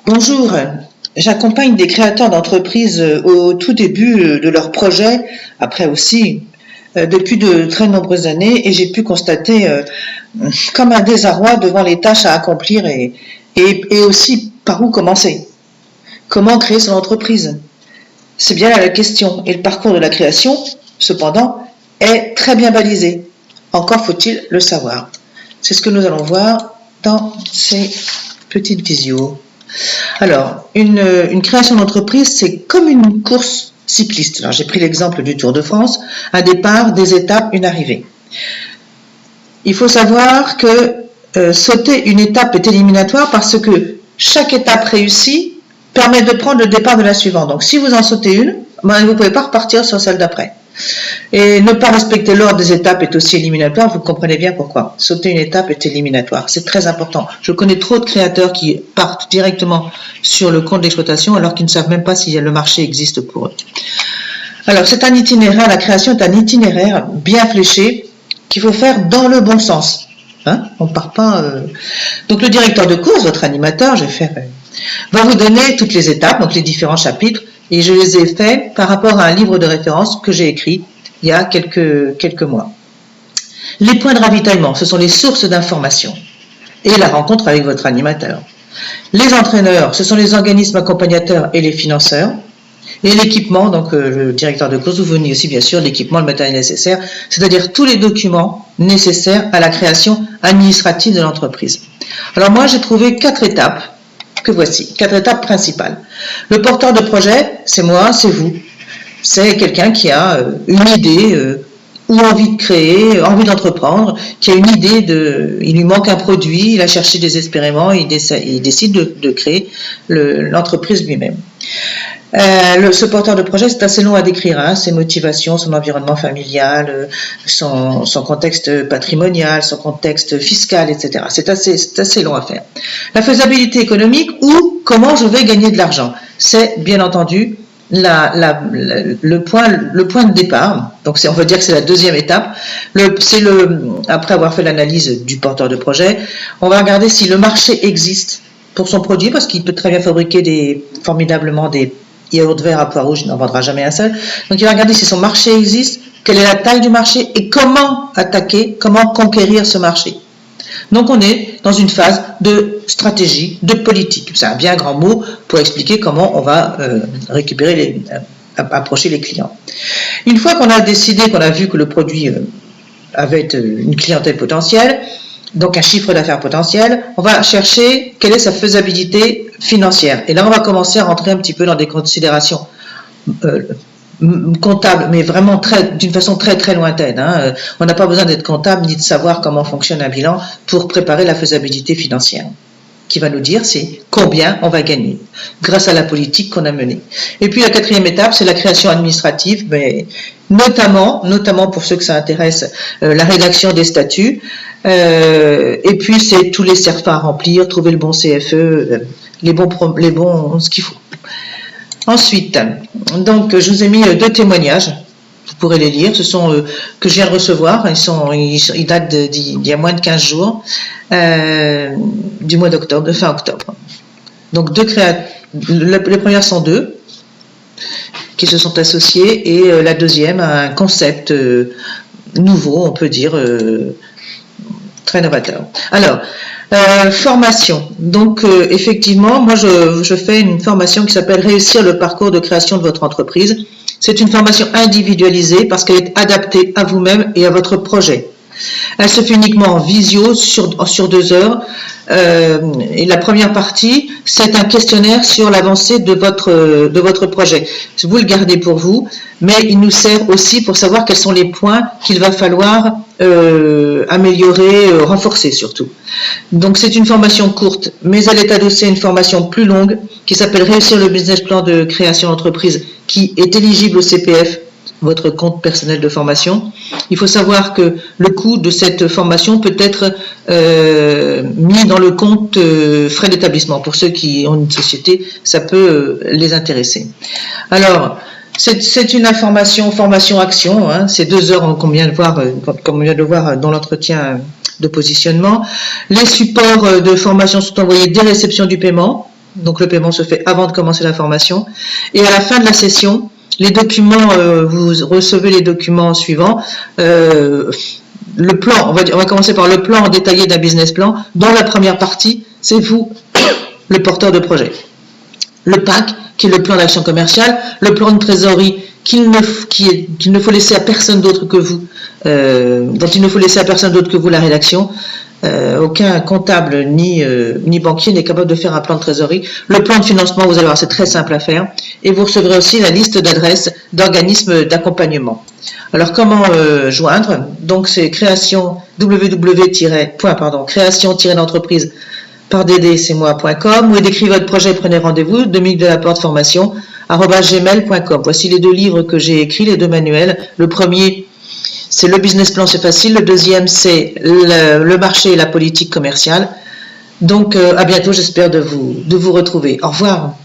Bonjour, j'accompagne des créateurs d'entreprises au tout début de leur projet, après aussi depuis de très nombreuses années, et j'ai pu constater comme un désarroi devant les tâches à accomplir et aussi par où commencer. Comment créer son entreprise? C'est bien là la question, et le parcours de la création, cependant, est très bien balisé. Encore faut-il le savoir. C'est ce que nous allons voir dans ces petites visios. Alors, une création d'entreprise, c'est comme une course cycliste. Alors, j'ai pris l'exemple du Tour de France, un départ, des étapes, une arrivée. Il faut savoir que sauter une étape est éliminatoire parce que chaque étape réussie permet de prendre le départ de la suivante. Donc, si vous en sautez une, vous ne pouvez pas repartir sur celle d'après. Et ne pas respecter l'ordre des étapes est aussi éliminatoire, vous comprenez bien pourquoi. Sauter une étape est éliminatoire, c'est très important. Je connais trop de créateurs qui partent directement sur le compte d'exploitation alors qu'ils ne savent même pas si le marché existe pour eux. Alors c'est un itinéraire, la création est un itinéraire bien fléché qu'il faut faire dans le bon sens. On ne part pas... Donc le directeur de course, votre animateur, va vous donner toutes les étapes, donc les différents chapitres, et je les ai faits par rapport à un livre de référence que j'ai écrit il y a quelques mois. Les points de ravitaillement, ce sont les sources d'information et la rencontre avec votre animateur. Les entraîneurs, ce sont les organismes accompagnateurs et les financeurs. Et l'équipement, donc le directeur de course, vous venez aussi bien sûr l'équipement, le matériel nécessaire, c'est-à-dire tous les documents nécessaires à la création administrative de l'entreprise. Alors moi, j'ai trouvé 4 étapes que voici, 4 étapes principales. Le porteur de projet, c'est moi, c'est vous. C'est quelqu'un qui a une idée ou envie de créer, envie d'entreprendre, qui a une idée il lui manque un produit, il a cherché désespérément, il décide de créer l'entreprise lui-même. Ce porteur de projet, c'est assez long à décrire, ses motivations, son environnement familial, son contexte patrimonial, son contexte fiscal, etc. C'est assez long à faire. La faisabilité économique ou comment je vais gagner de l'argent, c'est bien entendu le point de départ. Donc on va dire que c'est la deuxième étape. Après avoir fait l'analyse du porteur de projet, on va regarder si le marché existe pour son produit, parce qu'il peut très bien fabriquer formidablement des yaourts verts à pois rouges, il n'en vendra jamais un seul. Donc il va regarder si son marché existe, quelle est la taille du marché et comment attaquer, comment conquérir ce marché. Donc on est dans une phase de stratégie, de politique. C'est un bien grand mot pour expliquer comment on va approcher les clients. Une fois qu'on a décidé, qu'on a vu que le produit avait une clientèle potentielle, donc un chiffre d'affaires potentiel, on va chercher quelle est sa faisabilité financière. Et là, on va commencer à rentrer un petit peu dans des considérations comptables, mais vraiment d'une façon très très lointaine. On n'a pas besoin d'être comptable ni de savoir comment fonctionne un bilan pour préparer la faisabilité financière, qui va nous dire c'est combien on va gagner grâce à la politique qu'on a menée. Et puis la 4e étape, c'est la création administrative, mais notamment pour ceux que ça intéresse, la rédaction des statuts, et puis c'est tous les CERFA à remplir, trouver le bon CFE, ce qu'il faut. Ensuite, donc je vous ai mis 2 témoignages, vous pourrez les lire, ce sont que je viens de recevoir, ils datent d'il y a moins de 15 jours, du mois d'octobre, de fin octobre. Donc les premières sont 2 qui se sont associés et la deuxième a un concept nouveau, on peut dire, très novateur. Alors, formation. Donc, effectivement, moi, je fais une formation qui s'appelle « Réussir le parcours de création de votre entreprise ». C'est une formation individualisée parce qu'elle est adaptée à vous-même et à votre projet. Elle se fait uniquement en visio sur 2 heures. Et la première partie, c'est un questionnaire sur l'avancée de votre projet. Vous le gardez pour vous, mais il nous sert aussi pour savoir quels sont les points qu'il va falloir améliorer, renforcer surtout. Donc c'est une formation courte, mais elle est adossée à une formation plus longue qui s'appelle Réussir le business plan de création d'entreprise, qui est éligible au CPF, votre compte personnel de formation. Il faut savoir que le coût de cette formation peut être mis dans le compte frais d'établissement. Pour ceux qui ont une société, ça peut les intéresser. Alors, c'est une formation-action, c'est 2 heures qu'on vient de voir dans l'entretien de positionnement. Les supports de formation sont envoyés dès réception du paiement. Donc le paiement se fait avant de commencer la formation. Et à la fin de la session, les documents, vous recevez les documents suivants. Le plan, on va commencer par le plan détaillé d'un business plan. Dans la première partie, c'est vous, le porteur de projet. Le PAC, qui est le plan d'action commerciale, le plan de trésorerie qu'il ne faut laisser à personne d'autre que vous, dont il ne faut laisser à personne d'autre que vous la rédaction. Aucun comptable ni banquier n'est capable de faire un plan de trésorerie. Le plan de financement, vous allez voir, c'est très simple à faire. Et vous recevrez aussi la liste d'adresses d'organismes d'accompagnement. Alors comment joindre? Donc c'est création-d'entreprise par ddcmoi.com. Ou d'écrire votre projet, prenez rendez-vous, Dominique Delaporte formation @gmail.com. Voici les 2 livres que j'ai écrits, les 2 manuels. Le premier, c'est le business plan, c'est facile. Le deuxième, c'est le marché et la politique commerciale. Donc à bientôt, j'espère de vous retrouver. Au revoir.